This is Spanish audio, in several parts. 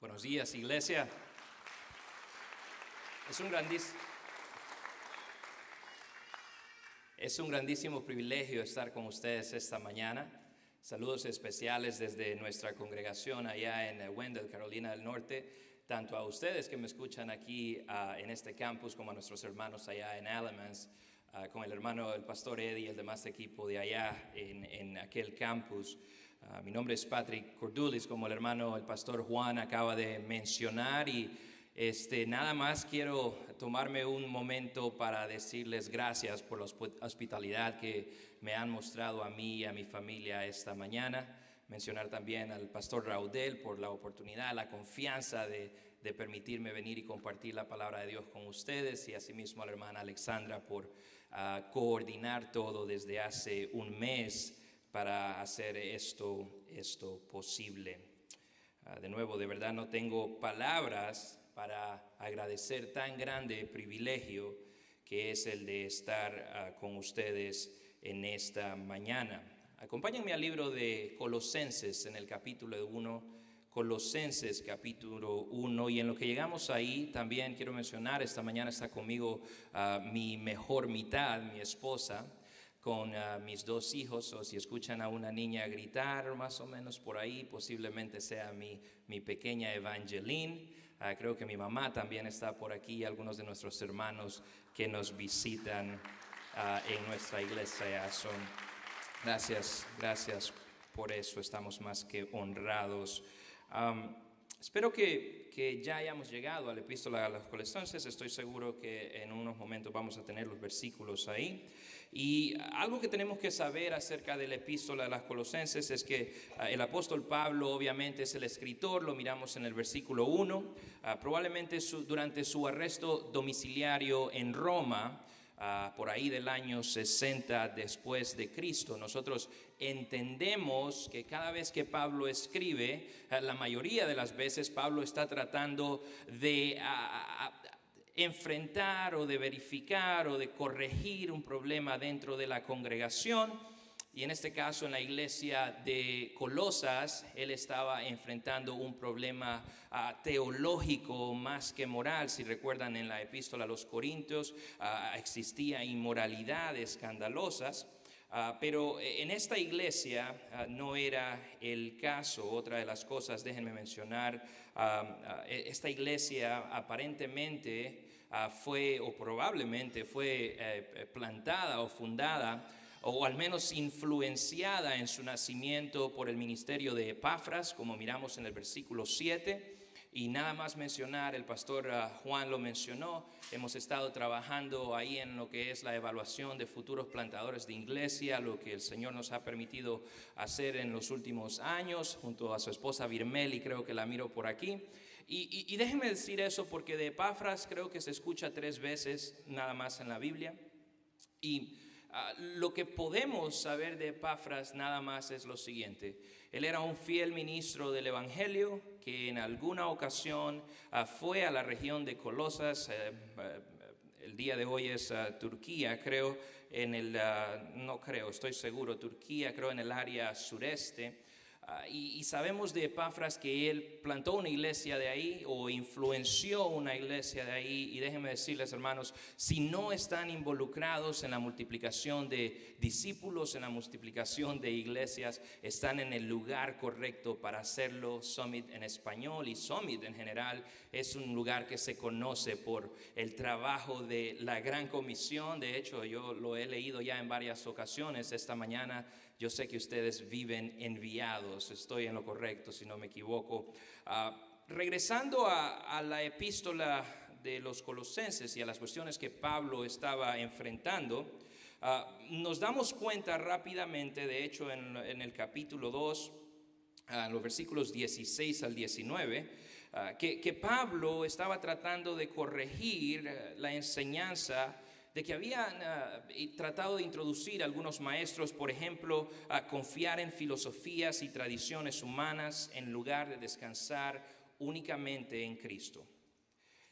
Buenos días, iglesia. Es un grandísimo privilegio estar con ustedes esta mañana. Saludos especiales desde nuestra congregación allá en Wendell, Carolina del Norte, tanto a ustedes que me escuchan aquí en este campus como a nuestros hermanos allá en Alamance, con el hermano, el pastor Eddie y el demás equipo de allá en aquel campus. Mi nombre es Patrick Cordulis, como el hermano, el pastor Juan acaba de mencionar, y nada más quiero tomarme un momento para decirles gracias por la hospitalidad que me han mostrado a mí y a mi familia esta mañana. Mencionar también al pastor Raudel por la oportunidad, la confianza de permitirme venir y compartir la palabra de Dios con ustedes, y asimismo a la hermana Alexandra por coordinar todo desde hace un mes para hacer esto posible. De nuevo, de verdad no tengo palabras para agradecer tan grande privilegio que es el de estar con ustedes en esta mañana. Acompáñenme al libro de Colosenses en el capítulo 1, Colosenses capítulo 1, y en lo que llegamos ahí también quiero mencionar, esta mañana está conmigo mi mejor mitad, mi esposa, con mis dos hijos, o si escuchan a una niña gritar más o menos por ahí, posiblemente sea mi pequeña Evangeline. Creo que mi mamá también está por aquí, algunos de nuestros hermanos que nos visitan en nuestra iglesia. Gracias por eso, estamos más que honrados. Espero que ya hayamos llegado a la epístola a los Colosenses. Estoy seguro que en unos momentos vamos a tener los versículos ahí. Y algo que tenemos que saber acerca de la epístola a los Colosenses es que el apóstol Pablo obviamente es el escritor, lo miramos en el versículo 1, probablemente durante su arresto domiciliario en Roma, por ahí del año 60 después de Cristo. Nosotros entendemos que cada vez que Pablo escribe, la mayoría de las veces Pablo está tratando de enfrentar o de verificar o de corregir un problema dentro de la congregación. Y en este caso, en la iglesia de Colosas, él estaba enfrentando un problema teológico más que moral. Si recuerdan, en la epístola a los Corintios existía inmoralidad escandalosas. Pero en esta iglesia no era el caso. Otra de las cosas, déjenme mencionar, esta iglesia aparentemente fue, o probablemente fue plantada o fundada, o al menos influenciada en su nacimiento por el ministerio de Epafras, como miramos en el versículo 7. Y nada más mencionar, el pastor Juan lo mencionó, hemos estado trabajando ahí en lo que es la evaluación de futuros plantadores de iglesia, lo que el Señor nos ha permitido hacer en los últimos años, junto a su esposa Virmeli, creo que la miro por aquí. Y déjenme decir eso porque de Epafras creo que se escucha 3 veces nada más en la Biblia. Y lo que podemos saber de Epafras nada más es lo siguiente: él era un fiel ministro del Evangelio que en alguna ocasión fue a la región de Colosas. El día de hoy es Turquía, creo, estoy seguro, Turquía, creo, en el área sureste. Y sabemos de Epafras que él plantó una iglesia de ahí, o influenció una iglesia de ahí. Y déjenme decirles, hermanos, si no están involucrados en la multiplicación de discípulos, en la multiplicación de iglesias, están en el lugar correcto para hacerlo. Summit en español y Summit en general es un lugar que se conoce por el trabajo de la Gran Comisión. De hecho, yo lo he leído ya en varias ocasiones. Esta mañana yo sé que ustedes viven enviados, estoy en lo correcto si no me equivoco. Regresando a la epístola de los Colosenses y a las cuestiones que Pablo estaba enfrentando, nos damos cuenta rápidamente, de hecho en el capítulo 2, en los versículos 16 al 19, que Pablo estaba tratando de corregir la enseñanza de que habían tratado de introducir algunos maestros, por ejemplo, a confiar en filosofías y tradiciones humanas en lugar de descansar únicamente en Cristo.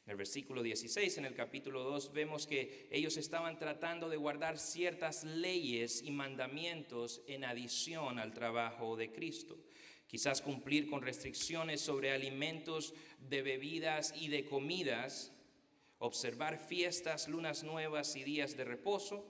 En el versículo 16, en el capítulo 2, vemos que ellos estaban tratando de guardar ciertas leyes y mandamientos en adición al trabajo de Cristo. Quizás cumplir con restricciones sobre alimentos, de bebidas y de comidas, observar fiestas, lunas nuevas y días de reposo,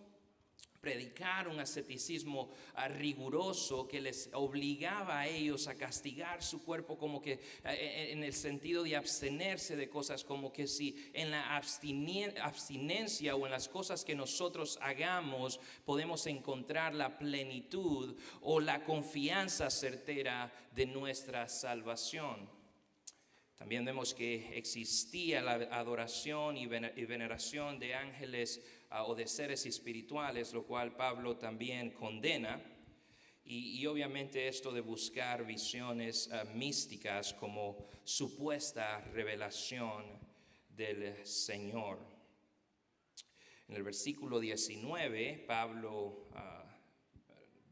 predicar un asceticismo riguroso que les obligaba a ellos a castigar su cuerpo, como que en el sentido de abstenerse de cosas, como que si en la abstinencia o en las cosas que nosotros hagamos podemos encontrar la plenitud o la confianza certera de nuestra salvación. También vemos que existía la adoración y veneración de ángeles o de seres espirituales, lo cual Pablo también condena. Y obviamente esto de buscar visiones místicas como supuesta revelación del Señor. En el versículo 19, Pablo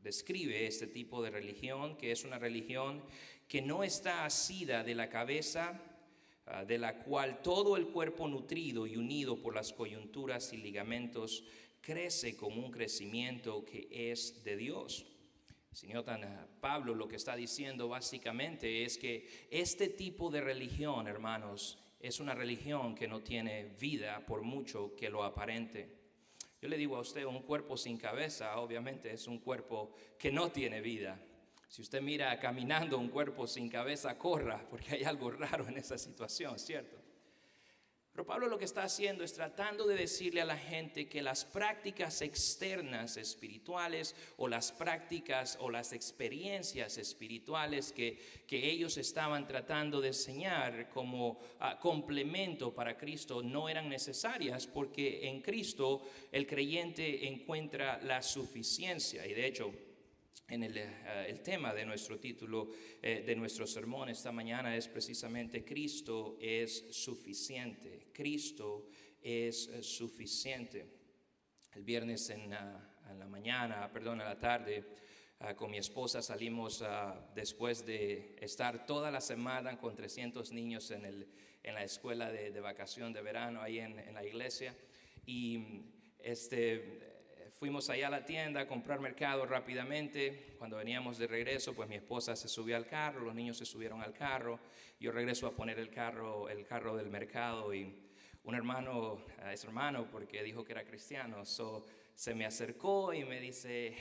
describe este tipo de religión, que es una religión que no está asida de la cabeza, de la cual todo el cuerpo nutrido y unido por las coyunturas y ligamentos crece con un crecimiento que es de Dios. Señor Pablo lo que está diciendo básicamente es que este tipo de religión, hermanos, es una religión que no tiene vida por mucho que lo aparente. Yo le digo a usted, un cuerpo sin cabeza obviamente es un cuerpo que no tiene vida. Si usted mira caminando un cuerpo sin cabeza, corra, porque hay algo raro en esa situación, ¿cierto? Pero Pablo lo que está haciendo es tratando de decirle a la gente que las prácticas externas espirituales o las prácticas o las experiencias espirituales que ellos estaban tratando de enseñar como complemento para Cristo no eran necesarias, porque en Cristo el creyente encuentra la suficiencia. Y de hecho, en el tema de nuestro título, de nuestro sermón esta mañana es precisamente Cristo es suficiente. Cristo es suficiente. El viernes en la tarde, con mi esposa salimos después de estar toda la semana con 300 niños en la escuela de vacación de verano ahí en la iglesia, y fuimos allá a la tienda a comprar mercado rápidamente. Cuando veníamos de regreso, pues mi esposa se subió al carro, los niños se subieron al carro. Yo regreso a poner el carro del mercado, y un hermano, es hermano porque dijo que era cristiano, se me acercó y me dice,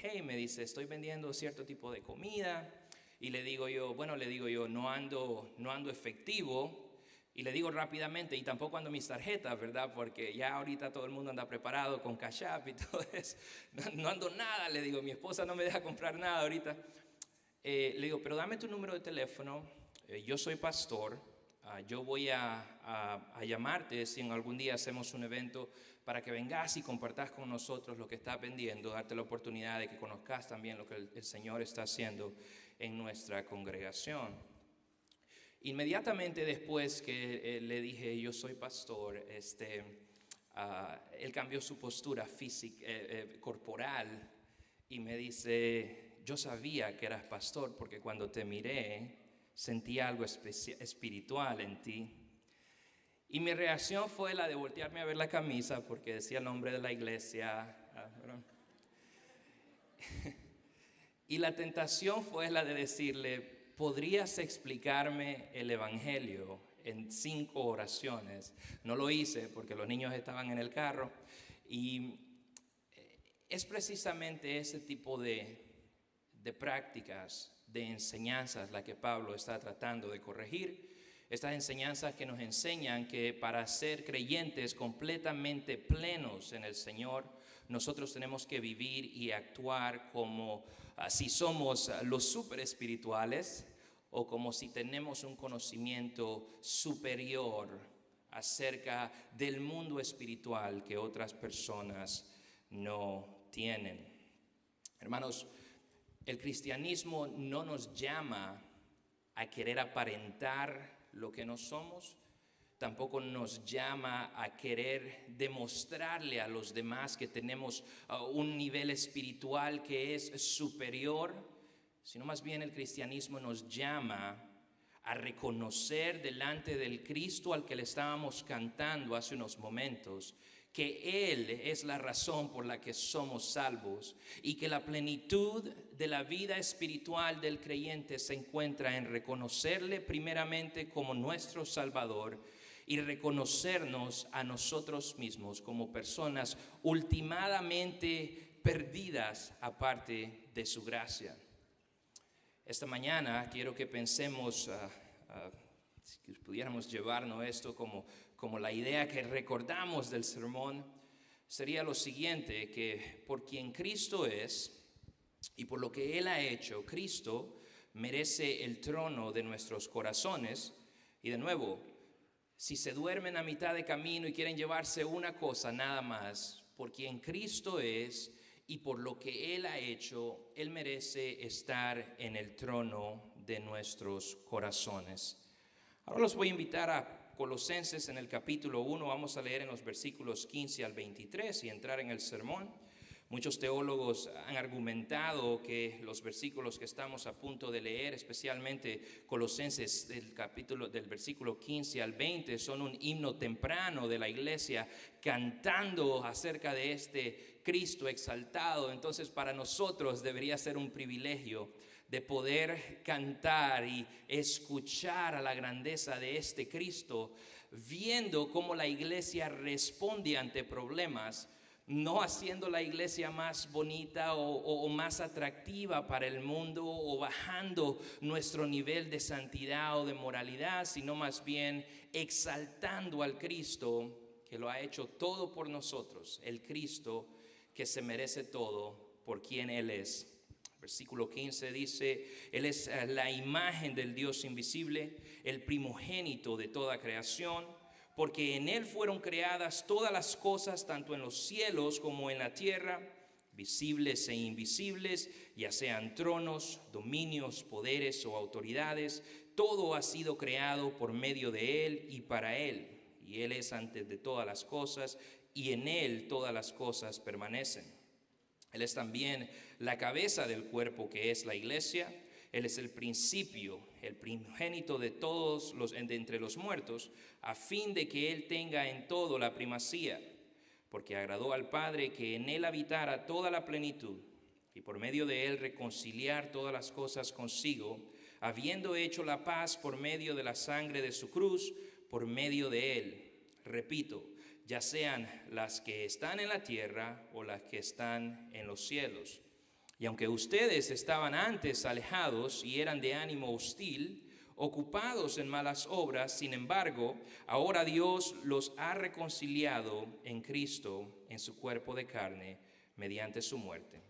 estoy vendiendo cierto tipo de comida. Y le digo yo, no ando efectivo. Y le digo rápidamente, y tampoco ando mis tarjetas, ¿verdad? Porque ya ahorita todo el mundo anda preparado con Cash App y todo eso. No ando nada, le digo, mi esposa no me deja comprar nada ahorita. Le digo, pero dame tu número de teléfono, yo soy pastor, yo voy a llamarte si en algún día hacemos un evento para que vengas y compartas con nosotros lo que estás vendiendo, darte la oportunidad de que conozcas también lo que el Señor está haciendo en nuestra congregación. Inmediatamente después que le dije yo soy pastor, él cambió su postura física, corporal, y me dice, yo sabía que eras pastor porque cuando te miré sentí algo espiritual en ti. Y mi reacción fue la de voltearme a ver la camisa porque decía el nombre de la iglesia. Y la tentación fue la de decirle, ¿podrías explicarme el evangelio en 5 oraciones? No lo hice porque los niños estaban en el carro, y es precisamente ese tipo de prácticas, de enseñanzas la que Pablo está tratando de corregir. Estas enseñanzas que nos enseñan que para ser creyentes completamente plenos en el Señor, nosotros tenemos que vivir y actuar como si somos los super espirituales, o como si tenemos un conocimiento superior acerca del mundo espiritual que otras personas no tienen. Hermanos, el cristianismo no nos llama a querer aparentar lo que no somos, tampoco nos llama a querer demostrarle a los demás que tenemos un nivel espiritual que es superior, sino más bien el cristianismo nos llama a reconocer delante del Cristo al que le estábamos cantando hace unos momentos, que Él es la razón por la que somos salvos y que la plenitud de la vida espiritual del creyente se encuentra en reconocerle primeramente como nuestro Salvador y reconocernos a nosotros mismos como personas ultimadamente perdidas aparte de su gracia. Esta mañana quiero que pensemos, si pudiéramos llevarnos esto como la idea que recordamos del sermón, sería lo siguiente, que por quien Cristo es y por lo que Él ha hecho, Cristo merece el trono de nuestros corazones. Y de nuevo, si se duermen a mitad de camino y quieren llevarse una cosa nada más, por quien Cristo es y por lo que Él ha hecho, Él merece estar en el trono de nuestros corazones. Ahora los voy a invitar a Colosenses en el capítulo 1. Vamos a leer en los versículos 15 al 23 y entrar en el sermón. Muchos teólogos han argumentado que los versículos que estamos a punto de leer, especialmente Colosenses del versículo 15 al 20, son un himno temprano de la iglesia cantando acerca de este Cristo exaltado. Entonces para nosotros debería ser un privilegio de poder cantar y escuchar a la grandeza de este Cristo, viendo cómo la iglesia responde ante problemas, no haciendo la iglesia más bonita o más atractiva para el mundo o bajando nuestro nivel de santidad o de moralidad, sino más bien exaltando al Cristo que lo ha hecho todo por nosotros, el Cristo que se merece todo por quien Él es. Versículo 15 dice, Él es la imagen del Dios invisible, el primogénito de toda creación, porque en Él fueron creadas todas las cosas, tanto en los cielos como en la tierra, visibles e invisibles, ya sean tronos, dominios, poderes o autoridades. Todo ha sido creado por medio de Él y para Él. Y Él es antes de todas las cosas, y en Él todas las cosas permanecen. Él es también la cabeza del cuerpo que es la iglesia. Él es el principio, el primogénito de todos de entre los muertos, a fin de que Él tenga en todo la primacía, porque agradó al Padre que en Él habitara toda la plenitud, y por medio de Él reconciliar todas las cosas consigo, habiendo hecho la paz por medio de la sangre de su cruz, por medio de Él. Repito, ya sean las que están en la tierra o las que están en los cielos. Y aunque ustedes estaban antes alejados y eran de ánimo hostil, ocupados en malas obras, sin embargo, ahora Dios los ha reconciliado en Cristo, en su cuerpo de carne, mediante su muerte,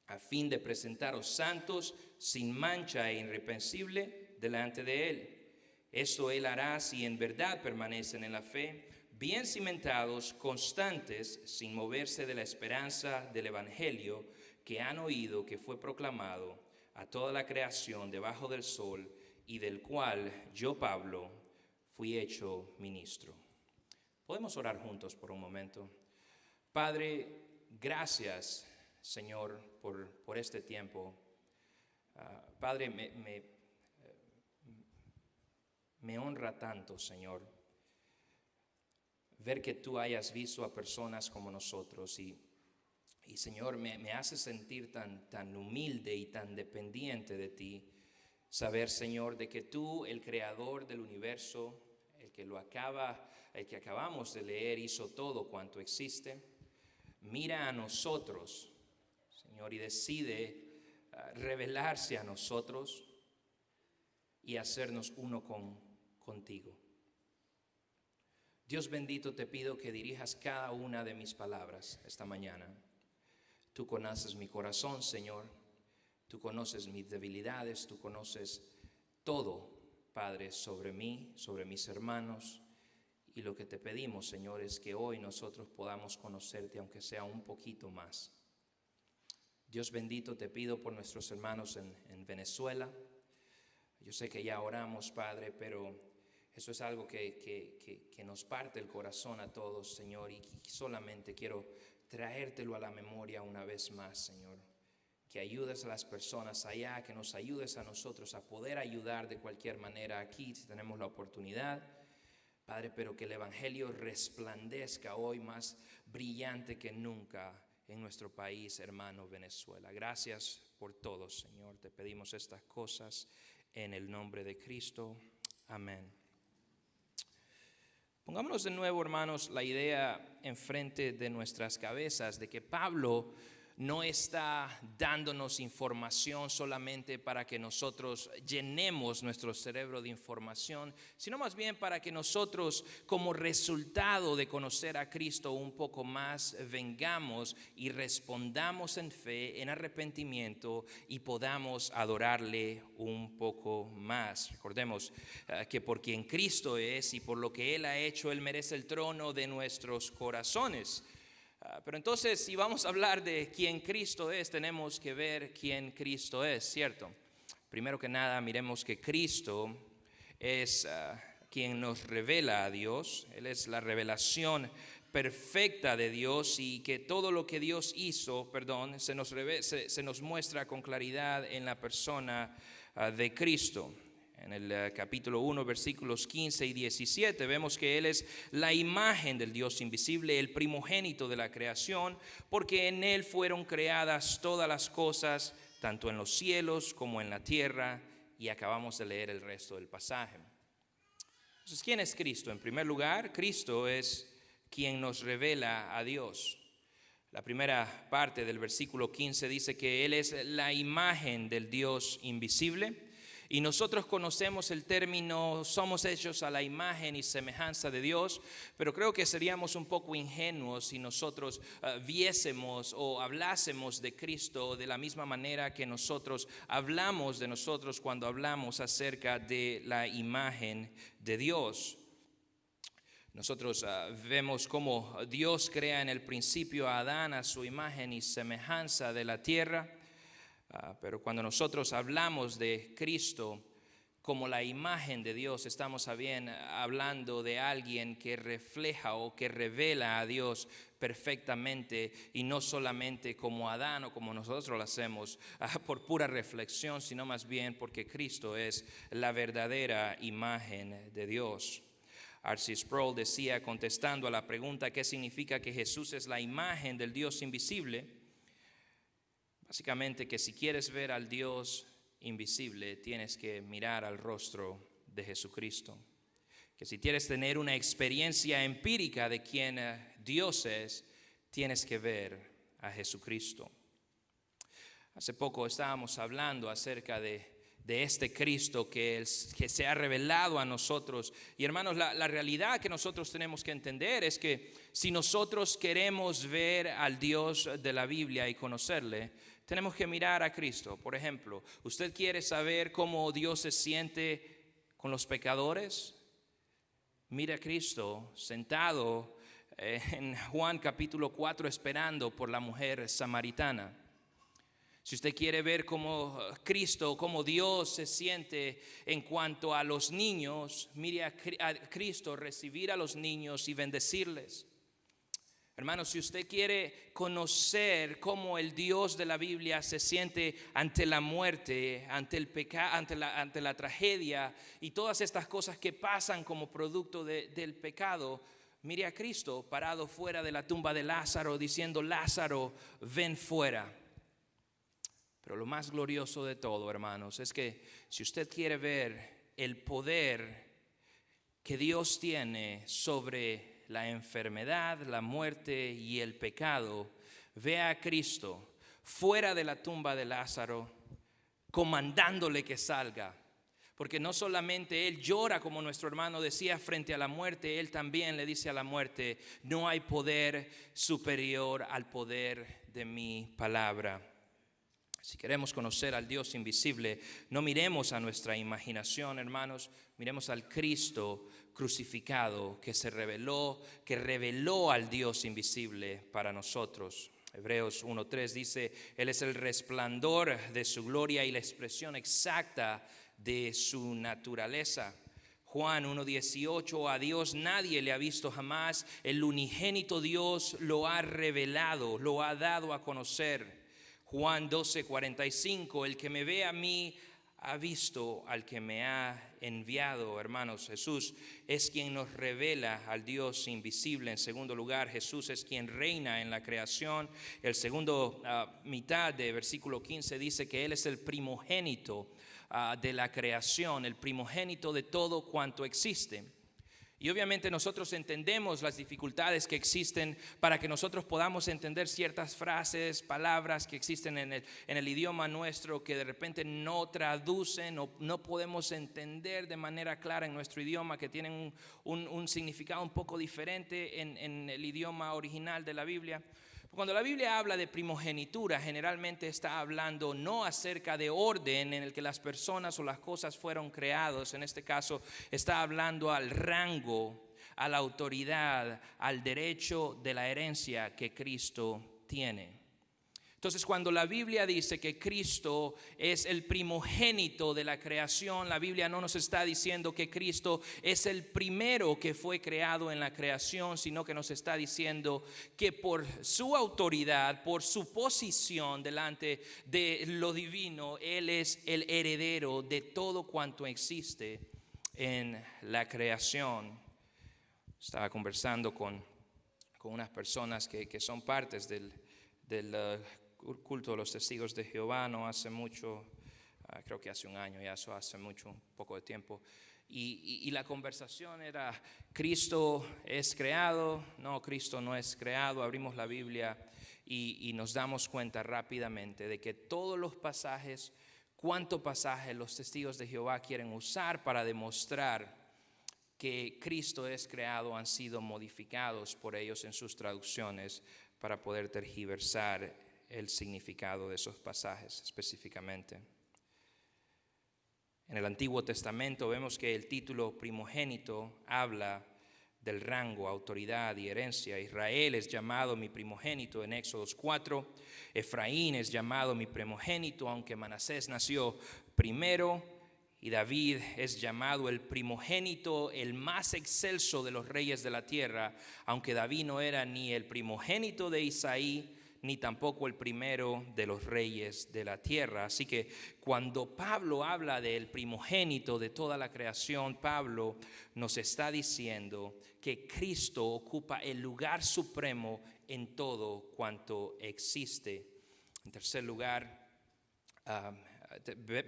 a fin de presentaros santos, sin mancha e irreprensible delante de Él. Esto Él hará si en verdad permanecen en la fe, bien cimentados, constantes, sin moverse de la esperanza del Evangelio que han oído, que fue proclamado a toda la creación debajo del sol, y del cual yo, Pablo, fui hecho ministro. Podemos orar juntos por un momento. Padre, gracias, Señor, por este tiempo. Padre, me honra tanto, Señor, ver que tú hayas visto a personas como nosotros y Señor, me hace sentir tan humilde y tan dependiente de ti, saber, Señor, de que tú, el creador del universo, el que acabamos de leer, hizo todo cuanto existe, mira a nosotros, Señor, y decide revelarse a nosotros y hacernos uno contigo. Dios bendito, te pido que dirijas cada una de mis palabras esta mañana. Tú conoces mi corazón, Señor. Tú conoces mis debilidades. Tú conoces todo, Padre, sobre mí, sobre mis hermanos. Y lo que te pedimos, Señor, es que hoy nosotros podamos conocerte, aunque sea un poquito más. Dios bendito, te pido por nuestros hermanos en Venezuela. Yo sé que ya oramos, Padre, pero eso es algo que nos parte el corazón a todos, Señor, y solamente quiero traértelo a la memoria una vez más, Señor. Que ayudes a las personas allá, que nos ayudes a nosotros a poder ayudar de cualquier manera aquí, si tenemos la oportunidad. Padre, pero que el Evangelio resplandezca hoy más brillante que nunca en nuestro país, hermano Venezuela. Gracias por todo, Señor. Te pedimos estas cosas en el nombre de Cristo. Amén. Pongámonos de nuevo, hermanos, la idea enfrente de nuestras cabezas de que Pablo no está dándonos información solamente para que nosotros llenemos nuestro cerebro de información, sino más bien para que nosotros, como resultado de conocer a Cristo un poco más, vengamos y respondamos en fe, en arrepentimiento y podamos adorarle un poco más. Recordemos que por quien Cristo es y por lo que Él ha hecho, Él merece el trono de nuestros corazones. Pero entonces, si vamos a hablar de quién Cristo es, tenemos que ver quién Cristo es, ¿cierto? Primero que nada, miremos que Cristo es quien nos revela a Dios. Él es la revelación perfecta de Dios y que todo lo que Dios hizo, se nos muestra con claridad en la persona de Cristo. En el capítulo 1, versículos 15 y 17, vemos que Él es la imagen del Dios invisible, el primogénito de la creación, porque en Él fueron creadas todas las cosas, tanto en los cielos como en la tierra, y acabamos de leer el resto del pasaje. Entonces, ¿quién es Cristo? En primer lugar, Cristo es quien nos revela a Dios. La primera parte del versículo 15 dice que Él es la imagen del Dios invisible. Y nosotros conocemos el término, somos hechos a la imagen y semejanza de Dios, pero creo que seríamos un poco ingenuos si nosotros viésemos o hablásemos de Cristo de la misma manera que nosotros hablamos de nosotros cuando hablamos acerca de la imagen de Dios. Nosotros vemos cómo Dios crea en el principio a Adán a su imagen y semejanza de la tierra. Pero cuando nosotros hablamos de Cristo como la imagen de Dios, estamos hablando de alguien que refleja o que revela a Dios perfectamente y no solamente como Adán o como nosotros lo hacemos por pura reflexión, sino más bien porque Cristo es la verdadera imagen de Dios. R.C. Sproul decía, contestando a la pregunta ¿qué significa que Jesús es la imagen del Dios invisible? Básicamente que si quieres ver al Dios invisible, tienes que mirar al rostro de Jesucristo. Que si quieres tener una experiencia empírica de quién Dios es, tienes que ver a Jesucristo. Hace poco estábamos hablando acerca de este Cristo que se ha revelado a nosotros. Y hermanos, la realidad que nosotros tenemos que entender es que si nosotros queremos ver al Dios de la Biblia y conocerle, tenemos que mirar a Cristo. Por ejemplo, ¿usted quiere saber cómo Dios se siente con los pecadores? Mire a Cristo sentado en Juan capítulo 4 esperando por la mujer samaritana. Si usted quiere ver cómo Cristo, cómo Dios se siente en cuanto a los niños, mire a Cristo recibir a los niños y bendecirles. Hermanos, si usted quiere conocer cómo el Dios de la Biblia se siente ante la muerte, ante el pecado, ante la tragedia y todas estas cosas que pasan como producto del pecado, mire a Cristo parado fuera de la tumba de Lázaro diciendo, Lázaro, ven fuera. Pero lo más glorioso de todo, hermanos, es que si usted quiere ver el poder que Dios tiene sobre la enfermedad, la muerte y el pecado, vea a Cristo fuera de la tumba de Lázaro, comandándole que salga. Porque no solamente Él llora, como nuestro hermano decía, frente a la muerte, Él también le dice a la muerte, no hay poder superior al poder de mi palabra. Si queremos conocer al Dios invisible, no miremos a nuestra imaginación, hermanos, miremos al Cristo crucificado que reveló al Dios invisible para nosotros. Hebreos 1:3 dice, Él es el resplandor de su gloria y la expresión exacta de su naturaleza. Juan 1:18, a Dios nadie le ha visto jamás, el unigénito Dios lo ha revelado, lo ha dado a conocer. Juan 12:45, el que me ve a mí, ha visto al que me ha enviado, hermanos. Jesús es quien nos revela al Dios invisible. En segundo lugar, Jesús es quien reina en la creación. El segundo mitad de versículo 15 dice que Él es el primogénito de la creación, el primogénito de todo cuanto existe. Y obviamente nosotros entendemos las dificultades que existen para que nosotros podamos entender ciertas frases, palabras que existen en el idioma nuestro que de repente no traducen o no podemos entender de manera clara en nuestro idioma, que tienen un significado un poco diferente en el idioma original de la Biblia. Cuando la Biblia habla de primogenitura, generalmente está hablando no acerca de orden en el que las personas o las cosas fueron creados. En este caso está hablando al rango, a la autoridad, al derecho de la herencia que Cristo tiene. Entonces, cuando la Biblia dice que Cristo es el primogénito de la creación, la Biblia no nos está diciendo que Cristo es el primero que fue creado en la creación, sino que nos está diciendo que por su autoridad, por su posición delante de lo divino, Él es el heredero de todo cuanto existe en la creación. Estaba conversando con unas personas que son partes del culto de los testigos de Jehová, no hace mucho, creo que hace un año, ya eso hace mucho, un poco de tiempo, y la conversación era: ¿Cristo es creado? No, Cristo no es creado. Abrimos la Biblia y nos damos cuenta rápidamente de que todos los pasajes, cuántos pasajes los testigos de Jehová quieren usar para demostrar que Cristo es creado han sido modificados por ellos en sus traducciones para poder tergiversar el significado de esos pasajes específicamente. En el Antiguo Testamento vemos que el título primogénito habla del rango, autoridad y herencia. Israel es llamado mi primogénito en Éxodo 4. Efraín es llamado mi primogénito, aunque Manasés nació primero. Y David es llamado el primogénito, el más excelso de los reyes de la tierra, aunque David no era ni el primogénito de Isaí, ni tampoco el primero de los reyes de la tierra. Así que cuando Pablo habla del primogénito de toda la creación, Pablo nos está diciendo que Cristo ocupa el lugar supremo en todo cuanto existe. En tercer lugar,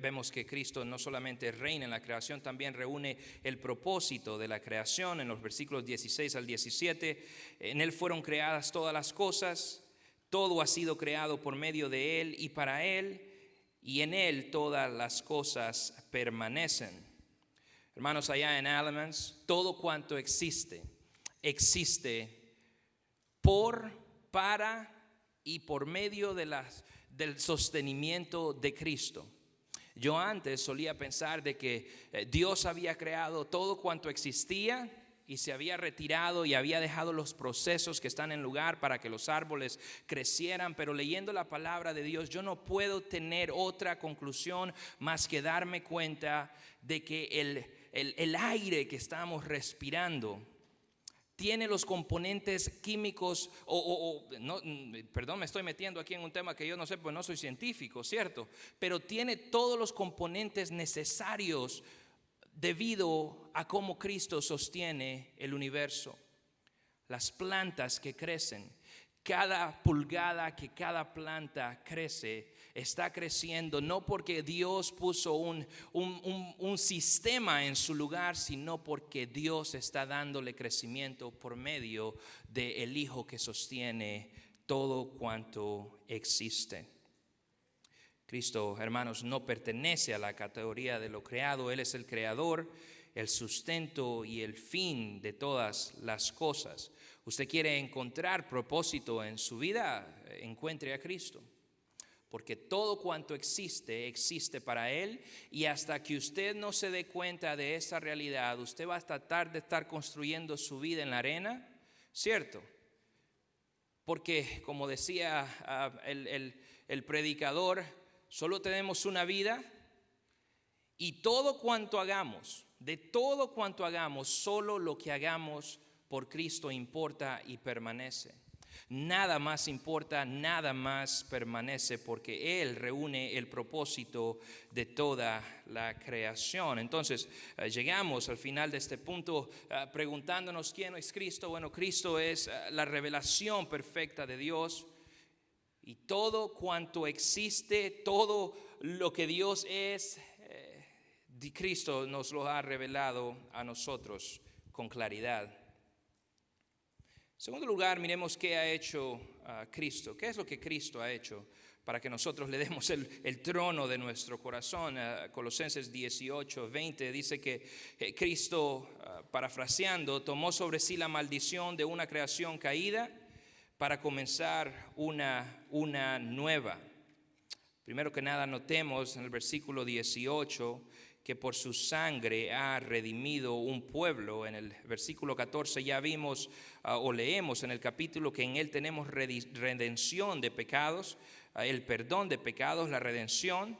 vemos que Cristo no solamente reina en la creación, también reúne el propósito de la creación. En los versículos 16 al 17, en Él fueron creadas todas las cosas. Todo ha sido creado por medio de Él y para Él, y en Él todas las cosas permanecen. Hermanos, allá en Alamance, todo cuanto existe, existe por, para y por medio del sostenimiento de Cristo. Yo antes solía pensar de que Dios había creado todo cuanto existía y se había retirado y había dejado los procesos que están en lugar para que los árboles crecieran, pero leyendo la palabra de Dios yo no puedo tener otra conclusión más que darme cuenta de que el aire que estamos respirando tiene los componentes químicos, no, perdón, me estoy metiendo aquí en un tema que yo no sé, pues no soy científico, ¿cierto? Pero tiene todos los componentes necesarios debido a cómo Cristo sostiene el universo. Las plantas que crecen, cada pulgada que cada planta crece, está creciendo no porque Dios puso un sistema en su lugar, sino porque Dios está dándole crecimiento por medio del Hijo que sostiene todo cuanto existe. Cristo, hermanos, no pertenece a la categoría de lo creado. Él es el creador, el sustento y el fin de todas las cosas. Usted quiere encontrar propósito en su vida, encuentre a Cristo. Porque todo cuanto existe, existe para Él. Y hasta que usted no se dé cuenta de esa realidad, usted va a tratar de estar construyendo su vida en la arena, ¿cierto? Porque, como decía el predicador, solo tenemos una vida y todo cuanto hagamos, de todo cuanto hagamos, solo lo que hagamos por Cristo importa y permanece. Nada más importa, nada más permanece, porque Él reúne el propósito de toda la creación. Entonces, llegamos al final de este punto preguntándonos quién es Cristo. Bueno, Cristo es la revelación perfecta de Dios, y todo cuanto existe, todo lo que Dios es, Cristo nos lo ha revelado a nosotros con claridad. En segundo lugar, miremos qué ha hecho Cristo. ¿Qué es lo que Cristo ha hecho para que nosotros le demos el trono de nuestro corazón? Colosenses 18:20 dice que Cristo, parafraseando, tomó sobre sí la maldición de una creación caída para comenzar una nueva. Primero que nada, notemos en el versículo 18 que por su sangre ha redimido un pueblo. En el versículo 14 ya vimos o leemos en el capítulo que en Él tenemos redención de pecados, el perdón de pecados, la redención.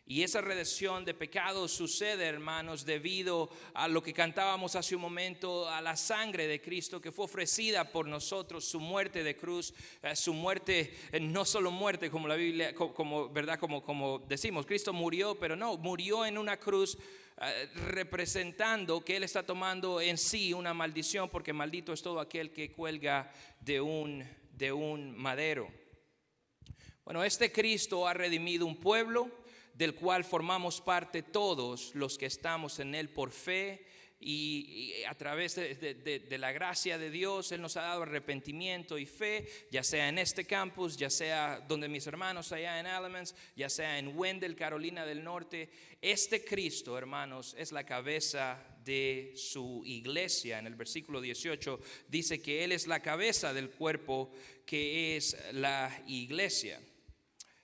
Y esa redención de pecados sucede, hermanos, debido a lo que cantábamos hace un momento, a la sangre de Cristo que fue ofrecida por nosotros, su muerte de cruz, su muerte, no solo muerte como la Biblia, como decimos, Cristo murió, pero no, murió en una cruz representando que Él está tomando en sí una maldición, porque maldito es todo aquel que cuelga de un madero. Bueno, este Cristo ha redimido un pueblo del cual formamos parte todos los que estamos en Él por fe, y a través de la gracia de Dios Él nos ha dado arrepentimiento y fe, ya sea en este campus, ya sea donde mis hermanos allá en Alamance, ya sea en Wendell, Carolina del Norte. Este Cristo, hermanos, es la cabeza de su iglesia. En el versículo 18 dice que Él es la cabeza del cuerpo que es la iglesia.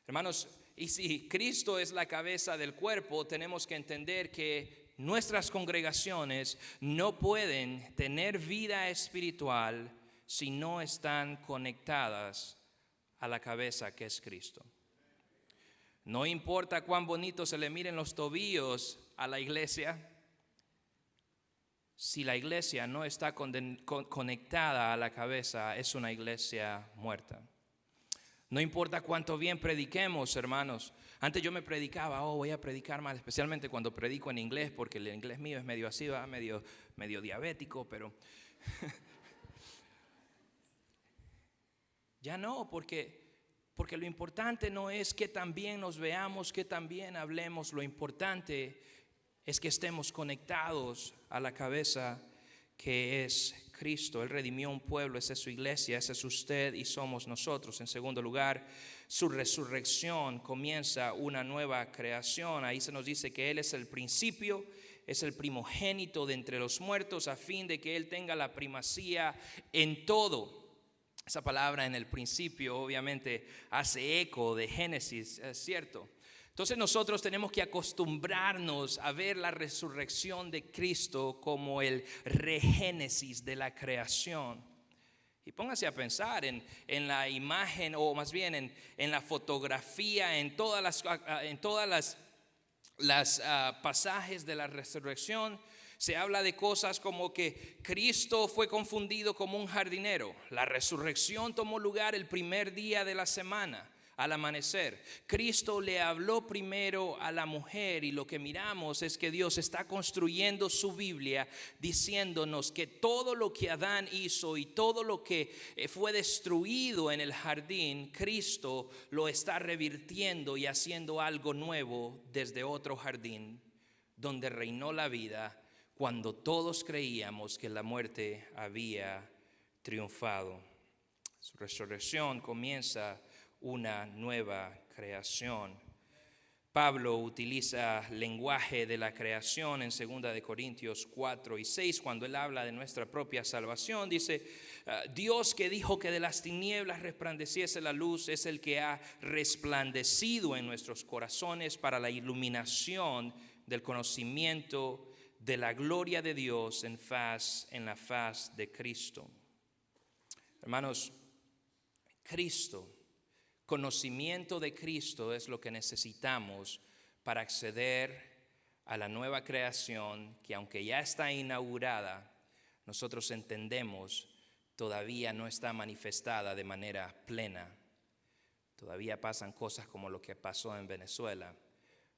Hermanos, y si Cristo es la cabeza del cuerpo, tenemos que entender que nuestras congregaciones no pueden tener vida espiritual si no están conectadas a la cabeza que es Cristo. No importa cuán bonito se le miren los tobillos a la iglesia, si la iglesia no está conectada a la cabeza, es una iglesia muerta. No importa cuánto bien prediquemos, hermanos. Antes yo me predicaba, voy a predicar más, especialmente cuando predico en inglés, porque el inglés mío es medio así, medio diabético, pero ya no, porque lo importante no es que tan bien nos veamos, que tan bien hablemos. Lo importante es que estemos conectados a la cabeza que es Cristo. Él redimió un pueblo, esa es su iglesia, ese es usted y somos nosotros. En segundo lugar, su resurrección comienza una nueva creación. Ahí se nos dice que Él es el principio, es el primogénito de entre los muertos, a fin de que Él tenga la primacía en todo. Esa palabra en el principio obviamente hace eco de Génesis, es cierto. Entonces nosotros tenemos que acostumbrarnos a ver la resurrección de Cristo como el regénesis de la creación. Y póngase a pensar en la imagen, o más bien en la fotografía, en todas las pasajes de la resurrección. Se habla de cosas como que Cristo fue confundido como un jardinero. La resurrección tomó lugar el primer día de la semana, al amanecer. Cristo le habló primero a la mujer, y lo que miramos es que Dios está construyendo su Biblia diciéndonos que todo lo que Adán hizo y todo lo que fue destruido en el jardín, Cristo lo está revirtiendo y haciendo algo nuevo desde otro jardín donde reinó la vida, cuando todos creíamos que la muerte había triunfado. Su resurrección comienza una nueva creación. Pablo utiliza lenguaje de la creación en 2 de Corintios 4 y 6 cuando él habla de nuestra propia salvación. Dice, Dios que dijo que de las tinieblas resplandeciese la luz es el que ha resplandecido en nuestros corazones para la iluminación del conocimiento de la gloria de Dios en la faz de Cristo. Hermanos, Cristo, conocimiento de Cristo es lo que necesitamos para acceder a la nueva creación que, aunque ya está inaugurada, nosotros entendemos todavía no está manifestada de manera plena. Todavía pasan cosas como lo que pasó en Venezuela,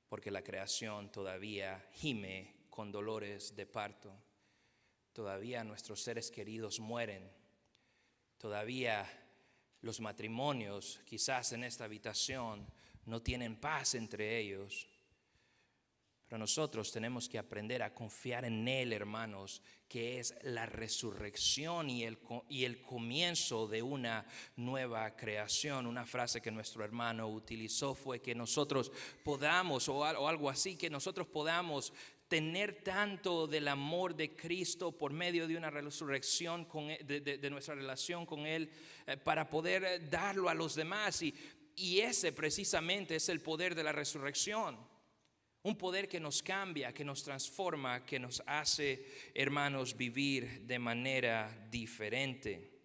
porque la creación todavía gime con dolores de parto. Todavía nuestros seres queridos mueren. Todavía los matrimonios, quizás en esta habitación, no tienen paz entre ellos. Pero nosotros tenemos que aprender a confiar en Él, hermanos, que es la resurrección y el comienzo de una nueva creación. Una frase que nuestro hermano utilizó fue que nosotros podamos, o algo así, que nosotros podamos tener tanto del amor de Cristo por medio de una resurrección de nuestra relación con Él, para poder darlo a los demás. Y ese precisamente es el poder de la resurrección. Un poder que nos cambia, que nos transforma, que nos hace, hermanos, vivir de manera diferente.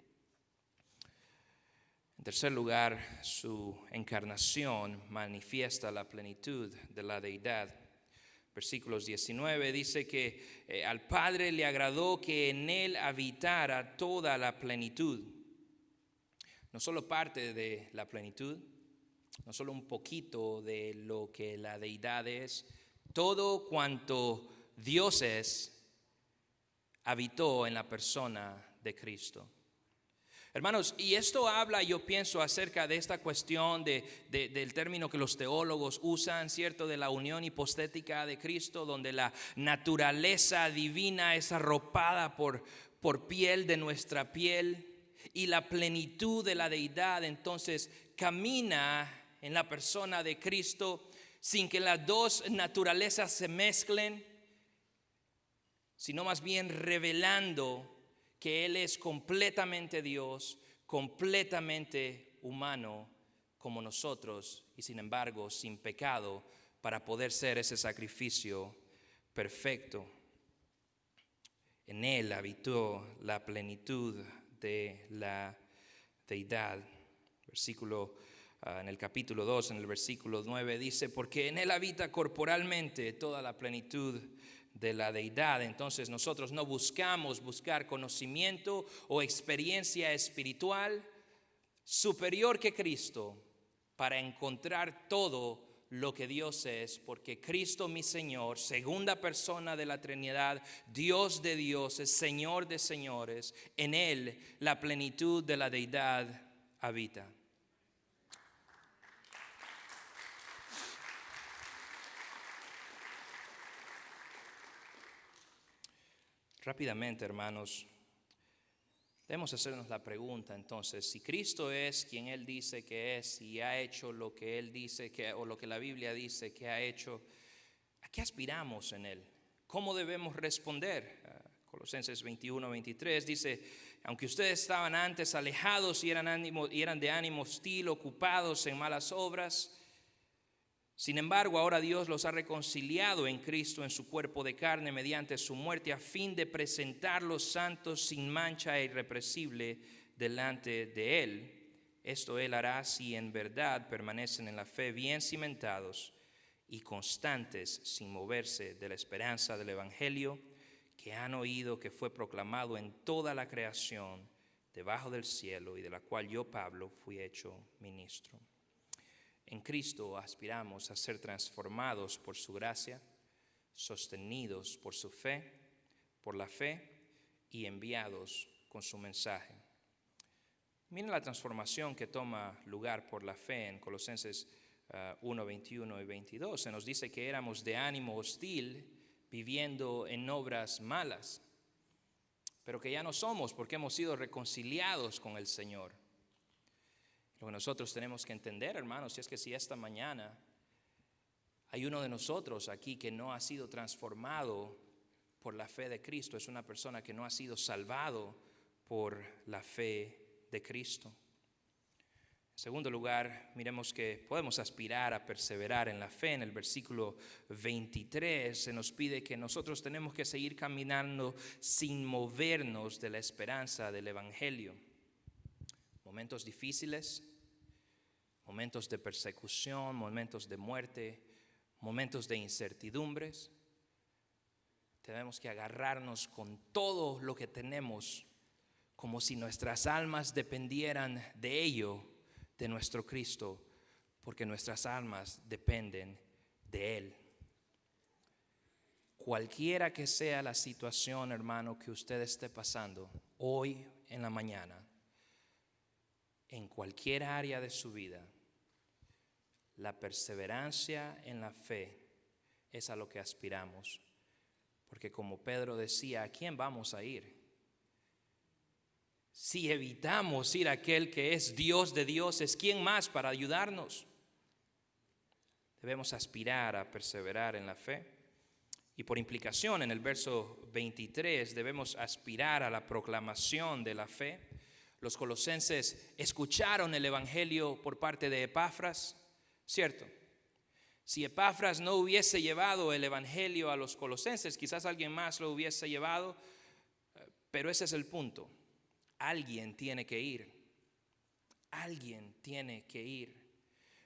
En tercer lugar, su encarnación manifiesta la plenitud de la deidad. Versículos 19 dice que al Padre le agradó que en Él habitara toda la plenitud. No solo parte de la plenitud, no solo un poquito de lo que la deidad es, todo cuanto Dios es, habitó en la persona de Cristo. Hermanos, y esto habla, yo pienso, acerca de esta cuestión del término que los teólogos usan, ¿cierto? De la unión hipostética de Cristo, donde la naturaleza divina es arropada por piel de nuestra piel, y la plenitud de la deidad entonces camina en la persona de Cristo sin que las dos naturalezas se mezclen, sino más bien revelando que Él es completamente Dios, completamente humano como nosotros, y sin embargo sin pecado, para poder ser ese sacrificio perfecto. En Él habitó la plenitud de la deidad. En el capítulo 2, en el versículo 9 dice, porque en Él habita corporalmente toda la plenitud de la deidad. Entonces nosotros no buscar conocimiento o experiencia espiritual superior que Cristo para encontrar todo lo que Dios es, porque Cristo mi Señor, segunda persona de la Trinidad, Dios de dioses, Señor de señores, en Él la plenitud de la deidad habita. Rápidamente, hermanos, debemos hacernos la pregunta entonces, si Cristo es quien Él dice que es y ha hecho lo que Él dice que, o lo que la Biblia dice que ha hecho, ¿a qué aspiramos en Él? ¿Cómo debemos responder? Colosenses 21-23 dice, aunque ustedes estaban antes alejados y eran de ánimo hostil, ocupados en malas obras, sin embargo, ahora Dios los ha reconciliado en Cristo en su cuerpo de carne mediante su muerte, a fin de presentarlos santos, sin mancha e irrepresible delante de Él. Esto Él hará si en verdad permanecen en la fe, bien cimentados y constantes, sin moverse de la esperanza del Evangelio que han oído, que fue proclamado en toda la creación debajo del cielo, y de la cual yo, Pablo, fui hecho ministro. En Cristo aspiramos a ser transformados por su gracia, sostenidos por su fe, por la fe, y enviados con su mensaje. Miren la transformación que toma lugar por la fe en Colosenses 1, 21 y 22. Se nos dice que éramos de ánimo hostil, viviendo en obras malas, pero que ya no somos, porque hemos sido reconciliados con el Señor. Lo que nosotros tenemos que entender, hermanos, es que si esta mañana hay uno de nosotros aquí que no ha sido transformado por la fe de Cristo, es una persona que no ha sido salvado por la fe de Cristo. En segundo lugar, miremos que podemos aspirar a perseverar en la fe. En el versículo 23 se nos pide que nosotros tenemos que seguir caminando sin movernos de la esperanza del Evangelio. Momentos difíciles, momentos de persecución, momentos de muerte, momentos de incertidumbres. Tenemos que agarrarnos con todo lo que tenemos, como si nuestras almas dependieran de ello, de nuestro Cristo, porque nuestras almas dependen de Él. Cualquiera que sea la situación, hermano, que usted esté pasando hoy en la mañana, en cualquier área de su vida, la perseverancia en la fe es a lo que aspiramos. Porque como Pedro decía, ¿a quién vamos a ir? Si evitamos ir a aquel que es Dios de dioses, ¿quién más para ayudarnos? Debemos aspirar a perseverar en la fe. Y por implicación, en el verso 23, debemos aspirar a la proclamación de la fe. Los colosenses escucharon el evangelio por parte de Epafras, ¿cierto? Si Epafras no hubiese llevado el evangelio a los colosenses, quizás alguien más lo hubiese llevado, pero ese es el punto. Alguien tiene que ir. Alguien tiene que ir.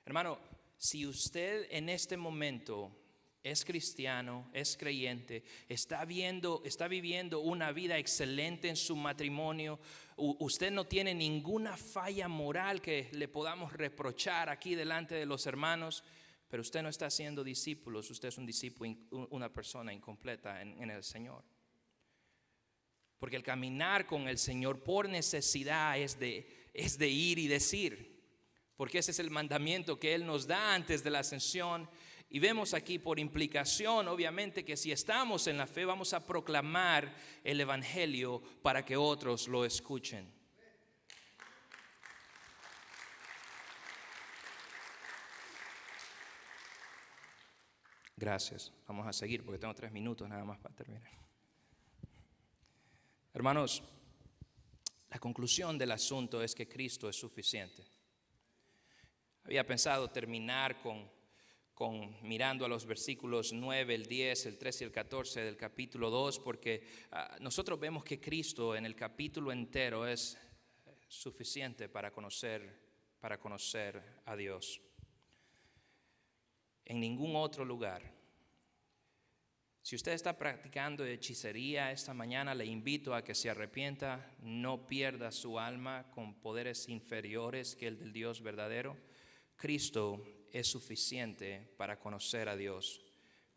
Hermano, si usted en este momento es cristiano, es creyente, está viviendo una vida excelente en su matrimonio, usted no tiene ninguna falla moral que le podamos reprochar aquí delante de los hermanos, pero usted no está haciendo discípulos, usted es un discípulo, una persona incompleta en el Señor. Porque el caminar con el Señor por necesidad es de ir y decir, porque ese es el mandamiento que Él nos da antes de la ascensión. Y vemos aquí por implicación, obviamente, que si estamos en la fe vamos a proclamar el evangelio para que otros lo escuchen. Gracias. Vamos a seguir porque tengo 3 minutos nada más para terminar. Hermanos, la conclusión del asunto es que Cristo es suficiente. Había pensado terminar con mirando a los versículos 9, el 10, el 13 y el 14 del capítulo 2, porque nosotros vemos que Cristo en el capítulo entero es suficiente para conocer a Dios. En ningún otro lugar. Si usted está practicando hechicería esta mañana, le invito a que se arrepienta, no pierda su alma con poderes inferiores que el del Dios verdadero. Cristo es suficiente para conocer a Dios.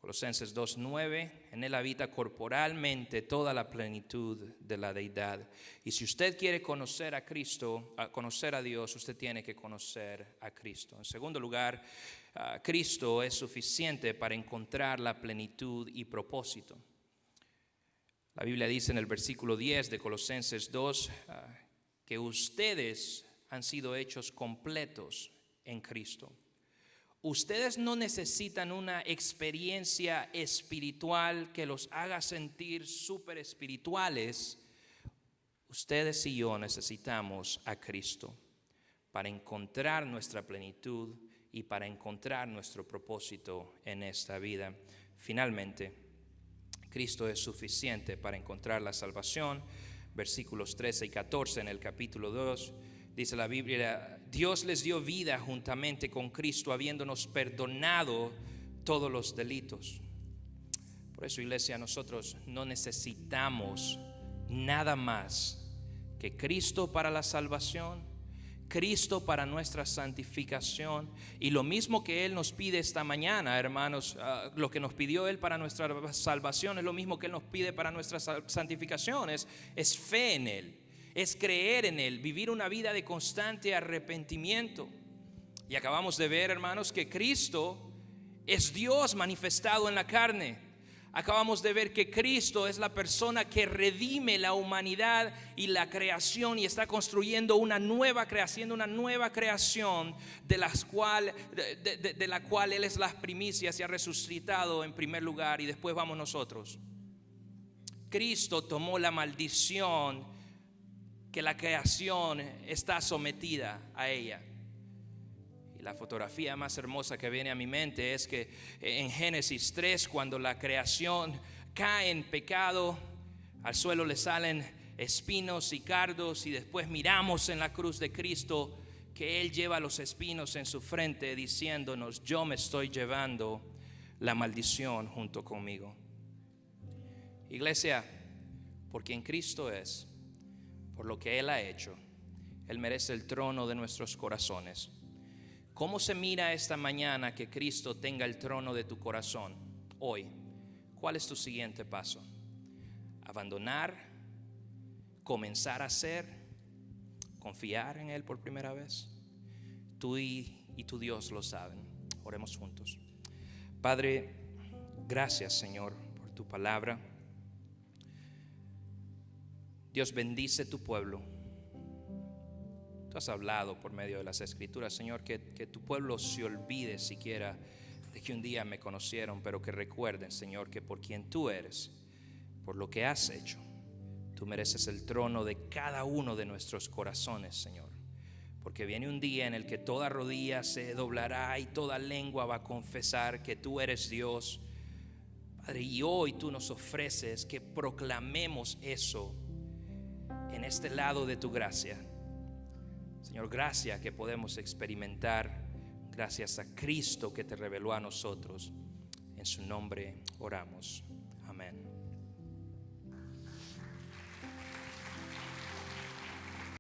Colosenses 2:9, en Él habita corporalmente toda la plenitud de la deidad. Y si usted quiere conocer a Cristo, conocer a Dios, usted tiene que conocer a Cristo. En segundo lugar, Cristo es suficiente para encontrar la plenitud y propósito. La Biblia dice en el versículo 10 de Colosenses 2 que ustedes han sido hechos completos en Cristo. Ustedes no necesitan una experiencia espiritual que los haga sentir súper espirituales. Ustedes y yo necesitamos a Cristo para encontrar nuestra plenitud y para encontrar nuestro propósito en esta vida. Finalmente, Cristo es suficiente para encontrar la salvación. Versículos 13 y 14 en el capítulo 2. Dice la Biblia, Dios les dio vida juntamente con Cristo, habiéndonos perdonado todos los delitos. Por eso, iglesia, nosotros no necesitamos nada más que Cristo para la salvación, Cristo para nuestra santificación. Y lo mismo que Él nos pide esta mañana, hermanos, lo que nos pidió Él para nuestra salvación es lo mismo que Él nos pide para nuestra santificación, es fe en Él. Es creer en Él, vivir una vida de constante arrepentimiento. Y acabamos de ver, hermanos, que Cristo es Dios manifestado en la carne. Acabamos de ver que Cristo es la persona que redime la humanidad y la creación y está construyendo una nueva creación, de la cual Él es las primicias y ha resucitado en primer lugar, y después vamos nosotros. Cristo tomó la maldición que la creación está sometida a ella. Y la fotografía más hermosa que viene a mi mente es que en Génesis 3, cuando la creación cae en pecado, al suelo le salen espinos y cardos, y después miramos en la cruz de Cristo que Él lleva los espinos en su frente, diciéndonos: yo me estoy llevando la maldición junto conmigo. Iglesia, por quien Cristo es, por lo que Él ha hecho. Él merece el trono de nuestros corazones. ¿Cómo se mira esta mañana que Cristo tenga el trono de tu corazón hoy? ¿Cuál es tu siguiente paso? ¿Abandonar? ¿Comenzar a hacer? ¿Confiar en Él por primera vez? Tú y tu Dios lo saben. Oremos juntos. Padre, gracias, Señor, por tu palabra. Dios, bendice tu pueblo. Tú has hablado por medio de las Escrituras, Señor, que tu pueblo se olvide siquiera de que un día me conocieron, pero que recuerden, Señor, que por quien tú eres, por lo que has hecho, tú mereces el trono de cada uno de nuestros corazones, Señor. Porque viene un día en el que toda rodilla se doblará y toda lengua va a confesar que tú eres Dios. Padre, y hoy tú nos ofreces que proclamemos eso en este lado de tu gracia. Señor, gracias que podemos experimentar, gracias a Cristo que te reveló a nosotros. En su nombre oramos. Amén.